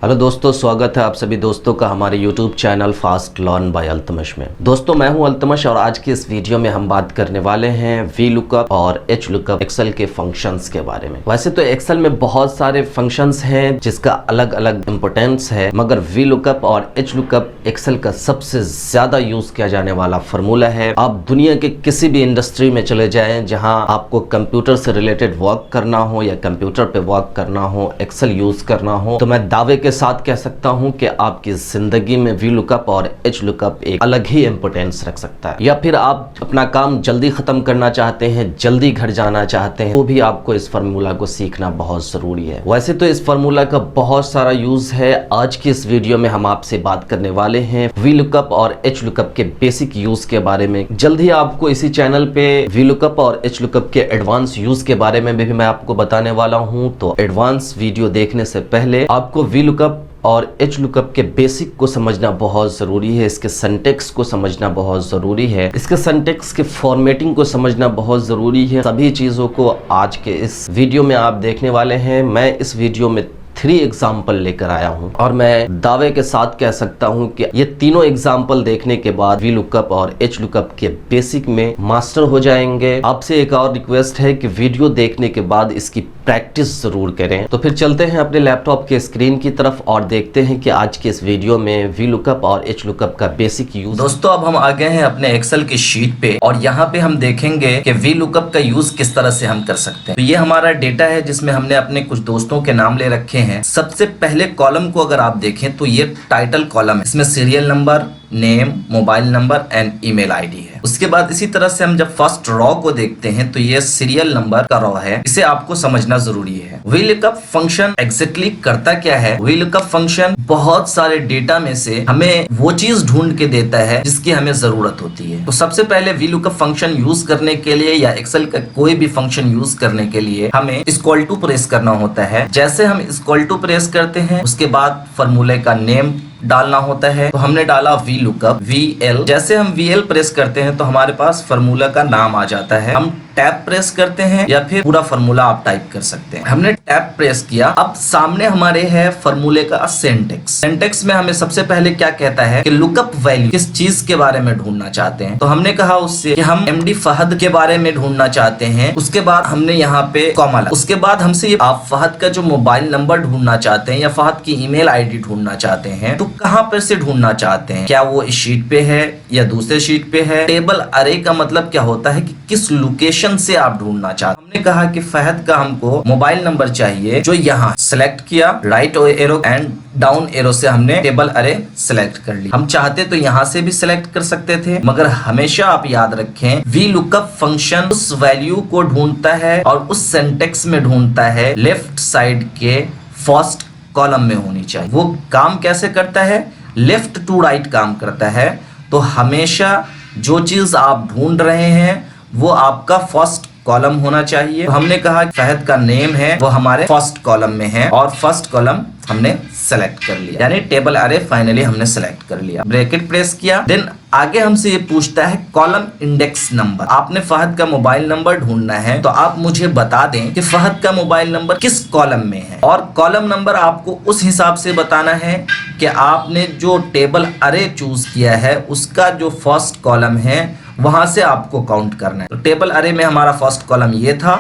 Hello दोस्तों, स्वागत है आप सभी दोस्तों का हमारे YouTube channel fast learn by Altamash में। दोस्तों, मैं हूं अल्तमश और आज की इस वीडियो में हम बात करने वाले हैं VLOOKUP और HLOOKUP एक्सेल के फंक्शंस के बारे में। वैसे तो एक्सेल में बहुत सारे फंक्शंस हैं जिसका अलग अलग इंपोर्टेंस है, मगर VLOOKUP और HLOOKUP एक्सेल का सबसे ज्यादा यूज किया जाने वाला फार्मूला है। आप दुनिया के किसी भी इंडस्ट्री में चले जाएं जहां आपको कंप्यूटर से रिलेटेड वर्क करना हो या कंप्यूटर पे वर्क करना हो, एक्सेल यूज करना हो, तो मैं दावे के साथ कह सकता हूं कि आपकी जिंदगी में VLOOKUP और HLOOKUP एक अलग ही इंपोर्टेंस रख सकता है। या फिर आप अपना काम जल्दी खत्म करना चाहते हैं, जल्दी घर जाना चाहते हैं, तो भी आपको इस फार्मूला को सीखना बहुत जरूरी है। वैसे तो इस फार्मूला का बहुत सारा यूज है। आज की इस वीडियो में हम आपसे बात करने वाले हैं VLOOKUP और HLOOKUP के बेसिक यूज के बारे में। जल्द ही आपको इसी चैनल पे VLOOKUP और HLOOKUP के एडवांस यूज के बारे में भी मैं आपको बताने वाला हूं। तो एडवांस वीडियो देखने से पहले आपको VLOOKUP और HLOOKUP के बेसिक को समझना बहुत ज़रूरी है। इसके सिंटैक्स को समझना बहुत ज़रूरी है। इसके सिंटैक्स के फॉर्मेटिंग को समझना बहुत ज़रूरी है। सभी चीज़ों को आज के इस वीडियो में आप देखने वाले हैं। मैं इस वीडियो में 3 एग्जाम्पल लेकर आया हूं और मैं दावे के साथ कह सकता हूं कि ये तीनों एग्जाम्पल देखने के बाद VLOOKUP और HLOOKUP के बेसिक में मास्टर हो जाएंगे। आपसे एक और रिक्वेस्ट है कि वीडियो देखने के बाद इसकी प्रैक्टिस जरूर करें। तो फिर चलते हैं अपने लैपटॉप के स्क्रीन की तरफ और देखते हैं कि आज के इस वीडियो में VLOOKUP और HLOOKUP का बेसिक यूज। दोस्तों, अब हम आ गए हैं अपने एक्सेल की शीट पे और यहाँ पे हम देखेंगे कि VLOOKUP का यूज किस तरह से हम कर सकते हैं। तो ये हमारा डेटा है जिसमें हमने अपने कुछ दोस्तों के नाम ले रखे हैं। सबसे पहले कॉलम को अगर आप देखें तो ये टाइटल कॉलम है। इसमें serial number, name, mobile number and email ID है। उसके बाद इसी तरह से हम जब फर्स्ट रॉ को देखते हैं तो ये सीरियल नंबर का रॉ है। इसे आपको समझना जरूरी है। VLOOKUP फंक्शन एग्जैक्टली करता क्या है? VLOOKUP फंक्शन बहुत सारे डेटा में से हमें वो चीज ढूंढ के देता है जिसकी हमें जरूरत होती है। तो सबसे पहले VLOOKUP फंक्शन यूज करने के लिए या एक्सेल का कोई भी फंक्शन यूज करने के लिए हमें इक्वल टू प्रेस करना होता है। जैसे हम इक्वल टू प्रेस करते हैं उसके बाद फॉर्मूले का नेम डालना होता है। तो हमने डाला VLOOKUP VL। जैसे हम VL प्रेस करते हैं तो हमारे पास फार्मूला का नाम आ जाता है। हम टैब प्रेस करते हैं या फिर पूरा फार्मूला आप टाइप कर सकते हैं। हमने टैब प्रेस किया। अब सामने हमारे है फार्मूले का सिंटैक्स। सिंटैक्स में हमें सबसे पहले क्या कहता है कि लुकअप वैल्यू किस चीज के बारे में ढूंढना चाहते हैं। तो हमने कहा उससे कि हम MD फहद के बारे में ढूंढना चाहते हैं। उसके बाद हमने यहाँ पे कॉमा लगा। उसके बाद हमसे ये आप फहद का जो मोबाइल नंबर ढूंढना चाहते हैं या फहद की ईमेल आईडी ढूंढना चाहते हैं, तो कहाँ पर से ढूंढना चाहते हैं? क्या वो इस शीट पे है या दूसरे शीट पे है? टेबल अरे का मतलब क्या होता है कि किस लोकेशन से आप ढूंढना चाहते हैं। हमने कहा कि फहद का हमको मोबाइल नंबर चाहिए, जो यहाँ सिलेक्ट किया। Right arrow and down arrow से हमने टेबल अरे सिलेक्ट कर लिया। हम चाहते तो यहाँ से भी सिलेक्ट कर सकते थे, मगर हमेशा आप याद रखें VLOOKUP फंक्शन उस वैल्यू को ढूंढता है और उस सिंटैक्स में ढूंढता है लेफ्ट साइड के फर्स्ट कॉलम में होनी चाहिए। वो काम कैसे करता है? लेफ्ट टू राइट काम करता है। तो हमेशा जो चीज आप ढूंढ रहे हैं वो आपका फर्स्ट कॉलम होना चाहिए। तो हमने कहा फहद का नेम है वो हमारे फर्स्ट कॉलम में है और फर्स्ट कॉलम हमने सेलेक्ट कर लिया, यानी टेबल अरे फाइनली हमने सेलेक्ट कर लिया। ब्रैकेट प्रेस किया। देन आगे हमसे ये पूछता है कॉलम इंडेक्स नंबर। आपने फहद का मोबाइल नंबर ढूंढना है तो आप मुझे बता दें कि फहद का मोबाइल नंबर किस कॉलम में है, और कॉलम नंबर आपको उस हिसाब से बताना है कि आपने जो टेबल अरे चूज किया है उसका जो फर्स्ट कॉलम है वहां से आपको काउंट करना है। तो टेबल अरे में हमारा फर्स्ट कॉलम ये था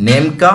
नेम का।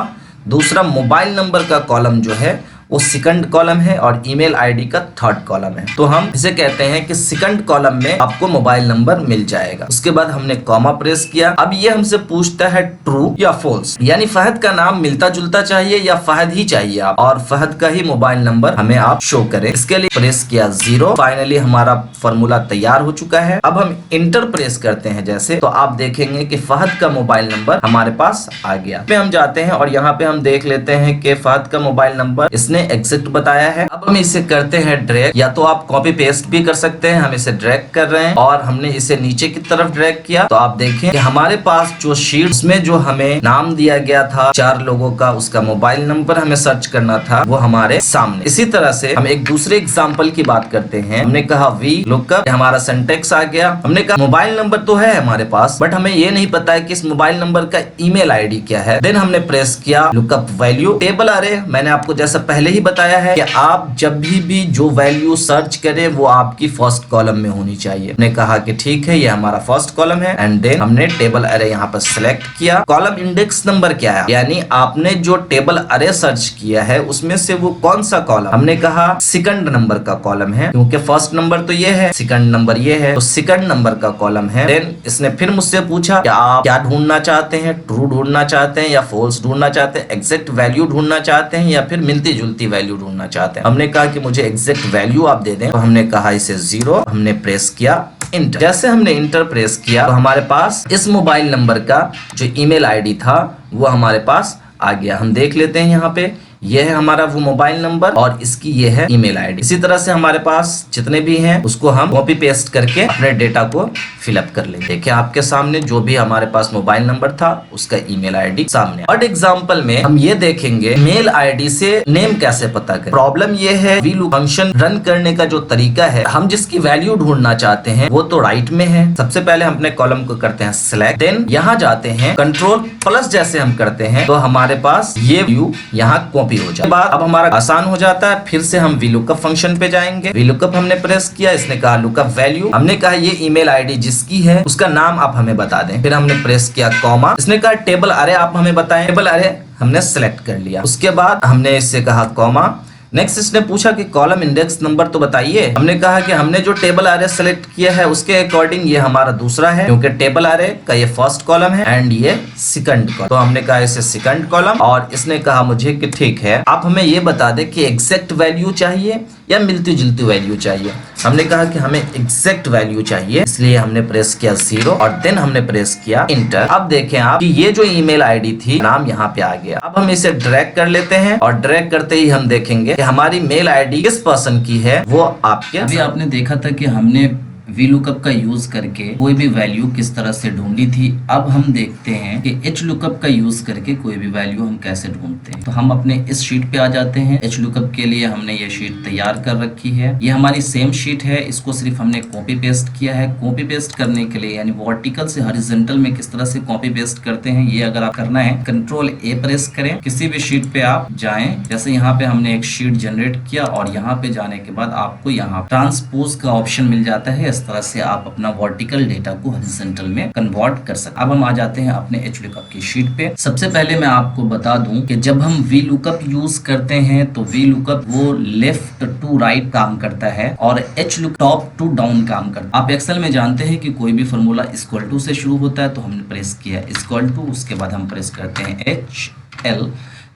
दूसरा मोबाइल नंबर का कॉलम जो है वो सेकंड कॉलम है और ईमेल आईडी का थर्ड कॉलम है। तो हम इसे कहते हैं कि सेकंड कॉलम में आपको मोबाइल नंबर मिल जाएगा। उसके बाद हमने कॉमा प्रेस किया। अब ये हमसे पूछता है ट्रू या फॉल्स, यानी फहद का नाम मिलता जुलता चाहिए या फहद ही चाहिए आप, और फहद का ही मोबाइल नंबर हमें आप शो करें। इसके लिए प्रेस किया 0। फाइनली हमारा फॉर्मूला तैयार हो चुका है। अब हम इंटर प्रेस करते हैं जैसे, तो आप देखेंगे कि फहद का मोबाइल नंबर हमारे पास आ गया। पे हम जाते हैं और यहाँ पे हम देख लेते हैं कि फहद का मोबाइल नंबर इसने एग्जैक्ट बताया है। अब हम इसे करते हैं ड्रैग, या तो आप कॉपी पेस्ट भी कर सकते हैं। हम इसे ड्रैग कर रहे हैं और हमने इसे नीचे की तरफ ड्रैग किया। तो आप देखें कि हमारे पास जो शीट में जो हमें नाम दिया गया था 4 लोगों का, उसका मोबाइल नंबर हमें सर्च करना था, वो हमारे सामने। इसी तरह से हम एक दूसरे एग्जाम्पल की बात करते हैं। हमने कहा VLOOKUP, हमारा सिंटैक्स आ गया। हमने कहा मोबाइल नंबर तो है हमारे पास, बट हमें ये नहीं पता है कि इस मोबाइल नंबर का ईमेल आईडी क्या है। देन हमने प्रेस किया लुकअप वैल्यू टेबल अरे। मैंने आपको जैसा पहले पहले ही बताया है कि आप जब भी जो वैल्यू सर्च करें वो आपकी फर्स्ट कॉलम में होनी चाहिए। हमने कहा कि ठीक है, ये हमारा फर्स्ट कॉलम है एंड देन हमने टेबल अरे यहाँ पर सिलेक्ट किया। कॉलम इंडेक्स नंबर क्या है, यानी आपने जो टेबल अरे सर्च किया है उसमें से वो कौन सा कॉलम, हमने कहा सेकंड नंबर का कॉलम है, क्योंकि फर्स्ट नंबर तो ये है, सेकंड नंबर ये है, तो सेकंड नंबर का कॉलम है। देन इसने फिर मुझसे पूछा कि आप क्या ढूंढना चाहते हैं, ट्रू ढूंढना चाहते हैं या फॉल्स ढूंढना चाहते हैं, एग्जैक्ट वैल्यू ढूंढना चाहते हैं या फिर मिलती जुलती वैल्यू ढूंढना चाहते हैं। हमने कहा कि मुझे एग्जैक्ट वैल्यू आप दे दें, तो हमने कहा इसे 0, हमने प्रेस किया इंटर। जैसे हमने इंटर प्रेस किया तो हमारे पास इस मोबाइल नंबर का जो ईमेल आईडी था वो हमारे पास आ गया। हम देख लेते हैं यहाँ पे, यह है हमारा वो मोबाइल नंबर और इसकी ये है ईमेल आईडी। इसी तरह से हमारे पास जितने भी हैं उसको हम कॉपी पेस्ट करके अपने डेटा को फिलअप कर लेंगे। देखिए आपके सामने जो भी हमारे पास मोबाइल नंबर था उसका ईमेल आईडी सामने। और एग्जांपल में हम ये देखेंगे मेल आईडी से नेम कैसे पता करें। प्रॉब्लम ये है VLOOKUP फंक्शन रन करने का जो तरीका है, हम जिसकी वैल्यू ढूंढना चाहते हैं वो तो राइट में है। सबसे पहले हम अपने कॉलम को करते हैं सिलेक्ट, देन यहाँ जाते हैं कंट्रोल प्लस जैसे हम करते हैं तो हमारे पास ये व्यू यहाँ कॉपी हो जाए। अब हमारा आसान हो जाता है। फिर से हम VLOOKUP फंक्शन पे जाएंगे। VLOOKUP हमने प्रेस किया, इसने कहा लुकअप वैल्यू, हमने कहा ये ईमेल आईडी जिसकी है उसका नाम आप हमें बता दें। फिर हमने प्रेस किया कॉमा, इसने कहा टेबल अरे आप हमें बताएं। टेबल अरे हमने सेलेक्ट कर लिया। उसके बाद हमने इससे कहा कॉमा, नेक्स्ट इसने पूछा कि कॉलम इंडेक्स नंबर तो बताइए। हमने कहा कि हमने जो टेबल अरे सेलेक्ट किया है उसके अकॉर्डिंग ये हमारा दूसरा है, क्योंकि टेबल अरे का ये फर्स्ट कॉलम है एंड ये सेकंड कॉलम, तो हमने कहा इसे सेकंड कॉलम। और इसने कहा मुझे कि ठीक है आप हमें ये बता दें कि एग्जैक्ट वैल्यू चाहिए या मिलती जुलती वैल्यू चाहिए। हमने कहा कि हमें एग्जैक्ट वैल्यू चाहिए, इसलिए हमने प्रेस किया 0 और देन हमने प्रेस किया इंटर। अब देखें आप कि ये जो ईमेल आईडी थी नाम यहाँ पे आ गया। अब हम इसे ड्रैग कर लेते हैं और ड्रैग करते ही हम देखेंगे कि हमारी मेल आईडी किस पर्सन की है वो आपके। अभी आपने देखा था कि हमने VLOOKUP का यूज करके कोई भी वैल्यू किस तरह से ढूंढी थी। अब हम देखते हैं कि HLOOKUP का यूज करके कोई भी वैल्यू हम कैसे ढूंढते हैं। तो हम अपने इस शीट पे आ जाते हैं। HLOOKUP के लिए हमने ये शीट तैयार कर रखी है। ये हमारी सेम शीट है, इसको सिर्फ हमने कॉपी पेस्ट किया है। कॉपी पेस्ट करने के लिए यानी वर्टिकल से हॉरिजॉन्टल में किस तरह से कॉपी पेस्ट करते हैं ये अगर आप करना है कंट्रोल A प्रेस करें, किसी भी शीट पे आप जाएं। जैसे यहाँ पे हमने एक शीट जनरेट किया और यहाँ पे जाने के बाद आपको यहाँ ट्रांसपोज का ऑप्शन मिल जाता है। इस तरह से आप अपना वर्टिकल डेटा को हॉरिजॉन्टल में कन्वर्ट कर सकते। अब हम आ जाते हैं अपने HLOOKUP की शीट पे। सबसे पहले मैं आपको बता दूं कि जब हम VLOOKUP यूज करते हैं तो VLOOKUP वो लेफ्ट टू राइट काम करता है और HLOOKUP top to down calm करता है। आप एक्सेल में जानते हैं कि कोई भी फॉर्मूला इक्वल टू से शुरू होता है, तो हमने प्रेस किया इक्वल टू, उसके बाद हम प्रेस करते हैं HL।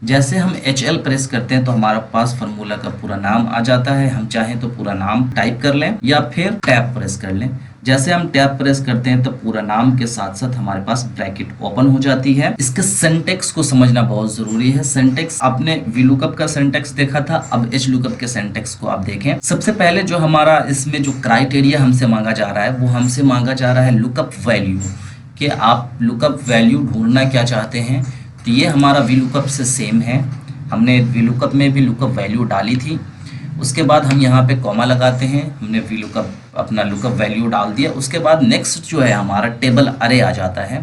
जैसे हम HL प्रेस करते हैं तो हमारे पास फार्मूला का पूरा नाम आ जाता है। हम चाहें तो पूरा नाम टाइप कर लें या फिर टैब प्रेस कर लें। जैसे हम टैब प्रेस करते हैं तो पूरा नाम के साथ साथ हमारे पास ब्रैकेट ओपन हो जाती है। इसके सिंटैक्स को समझना बहुत जरूरी है। सिंटैक्स आपने VLOOKUP का सिंटैक्स देखा था, अब HLOOKUP के सिंटैक्स को आप देखें। सबसे पहले जो हमारा इसमें जो क्राइटेरिया हमसे मांगा जा रहा है वो हमसे मांगा जा रहा है लुकअप वैल्यू, कि आप लुकअप वैल्यू ढूंढना क्या चाहते हैं। तो ये हमारा VLOOKUP से सेम है, हमने VLOOKUP में भी लुकअप वैल्यू डाली थी। उसके बाद हम यहाँ पे कॉमा लगाते हैं, हमने VLOOKUP अपना लुकअप वैल्यू डाल दिया। उसके बाद नेक्स्ट जो है हमारा टेबल अरे आ जाता है।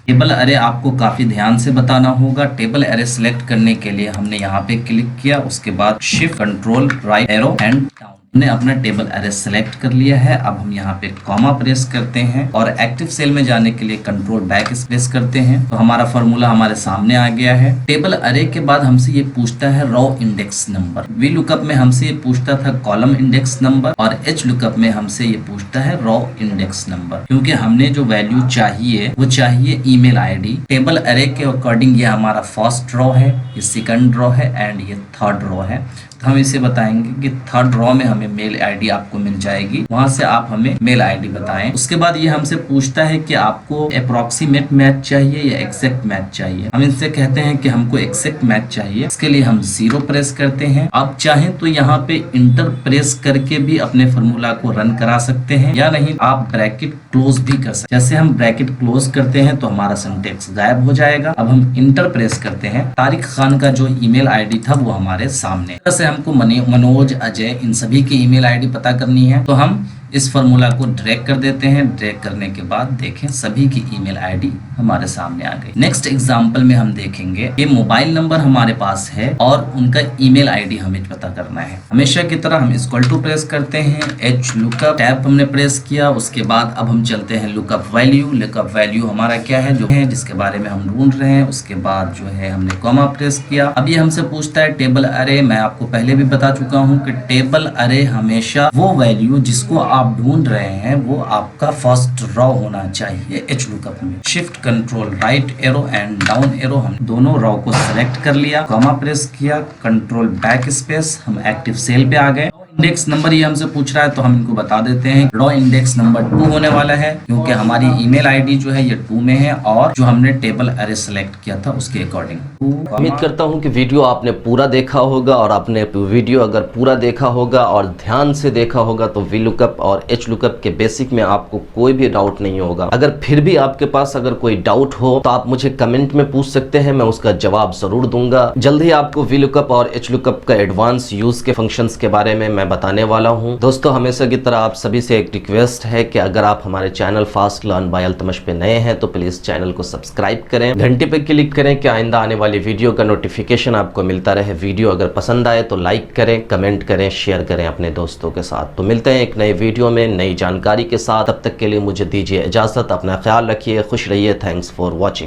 टेबल अरे आपको काफ़ी ध्यान से बताना होगा। टेबल अरे सिलेक्ट करने के लिए हमने यहाँ पे क्लिक किया, उसके बाद shift control right arrow and down, हमने अपना टेबल अरे सेलेक्ट कर लिया है। अब हम यहाँ पे कॉमा प्रेस करते हैं और एक्टिव सेल में जाने के लिए कंट्रोल बैक प्रेस करते हैं, तो हमारा फॉर्मूला हमारे सामने आ गया है। टेबल अरे के बाद हमसे ये पूछता है रॉ इंडेक्स नंबर। VLOOKUP में हमसे ये पूछता था कॉलम इंडेक्स नंबर और HLOOKUP में हमसे ये पूछता है रॉ इंडेक्स नंबर, क्योंकि हमने जो वैल्यू चाहिए वो चाहिए ईमेल आईडी। टेबल अरे के अकॉर्डिंग ये हमारा फर्स्ट रॉ है, ये सेकंड रॉ है एंड ये थर्ड रॉ है। तो हम इसे बताएंगे कि थर्ड रॉ में हमें मेल आईडी आपको मिल जाएगी, वहां से आप हमें मेल आईडी बताएं। उसके बाद ये हमसे पूछता है कि आपको अप्रोक्सीमेट मैच चाहिए या एग्जैक्ट मैच चाहिए। हम इनसे कहते हैं कि हमको एग्जैक्ट मैच चाहिए। इसके लिए हम 0 प्रेस करते हैं। आप चाहें तो यहाँ पे इंटर प्रेस करके भी अपने फॉर्मूला को रन करा सकते हैं, या नहीं आप ब्रैकेट क्लोज भी कर सकते हैं। जैसे हम ब्रैकेट क्लोज करते हैं तो हमारा सिंटैक्स गायब हो जाएगा। अब हम इंटर प्रेस करते हैं, तारिक खान का जो ईमेल आईडी था वो हमारे सामने। हमको मनोज, अजय इन सभी की ईमेल आईडी पता करनी है, तो हम इस फार्मूला को ड्रैग कर देते हैं। ड्रैग करने के बाद देखें सभी की ईमेल आईडी हमारे सामने आ गई। नेक्स्ट एग्जांपल में हम देखेंगे ये मोबाइल नंबर हमारे पास है और उनका ईमेल आईडी हमें पता करना है। हमेशा की तरह हम इक्वल टू प्रेस करते हैं, एच लुकअप टैब हमने प्रेस किया। उसके बाद अब हम चलते हैं लुकअप वैल्यू। लुकअप वैल्यू हमारा क्या है जो है जिसके बारे में हम ढूंढ रहे हैं। उसके बाद जो है हमने कॉमा प्रेस किया। अब ये हमसे पूछता है टेबल अरे। मैं आपको पहले भी बता चुका हूँ कि टेबल अरे हमेशा वो वैल्यू जिसको आप ढूंढ रहे हैं वो आपका फर्स्ट रॉ होना चाहिए। एच लुकअप में shift control right arrow and down arrow हम दोनों रॉ को सिलेक्ट कर लिया, कॉमा प्रेस किया, कंट्रोल बैक स्पेस, हम एक्टिव सेल पे आ गए। इंडेक्स नंबर ये हमसे पूछ रहा है तो हम इनको बता देते हैं रॉ इंडेक्स नंबर 2 होने वाला है क्योंकि हमारी ईमेल आईडी जो है ये 2 में है और जो हमने टेबल अरे सेलेक्ट किया था उसके अकॉर्डिंग। उम्मीद करता हूं कि वीडियो आपने पूरा देखा होगा और आपने वीडियो अगर पूरा देखा होगा और ध्यान से देखा होगा तो वी लुकअप और एच लुकअप के बेसिक में आपको कोई भी डाउट नहीं होगा। अगर फिर भी आपके पास अगर कोई डाउट हो तो आप मुझे कमेंट में पूछ सकते हैं, मैं उसका जवाब जरूर दूंगा। जल्द ही आपको वी लुकअप और एच लुकअप का एडवांस यूज के फंक्शंस के बारे में मैं बताने वाला हूं। दोस्तों हमेशा की तरह आप सभी से एक रिक्वेस्ट है कि अगर आप हमारे channel fast learn by Altamash पे नए हैं तो प्लीज चैनल को सब्सक्राइब करें, घंटे पे क्लिक करें कि आइंदा आने वाली वीडियो का नोटिफिकेशन आपको मिलता रहे। वीडियो अगर पसंद आए तो लाइक करें, कमेंट करें, शेयर करें अपने दोस्तों के साथ। तो मिलते हैं एक नए वीडियो में नई जानकारी के साथ। तब तक के लिए मुझे दीजिए इजाजत। अपना ख्याल रखिए, खुश रहिए। Thanks for watching.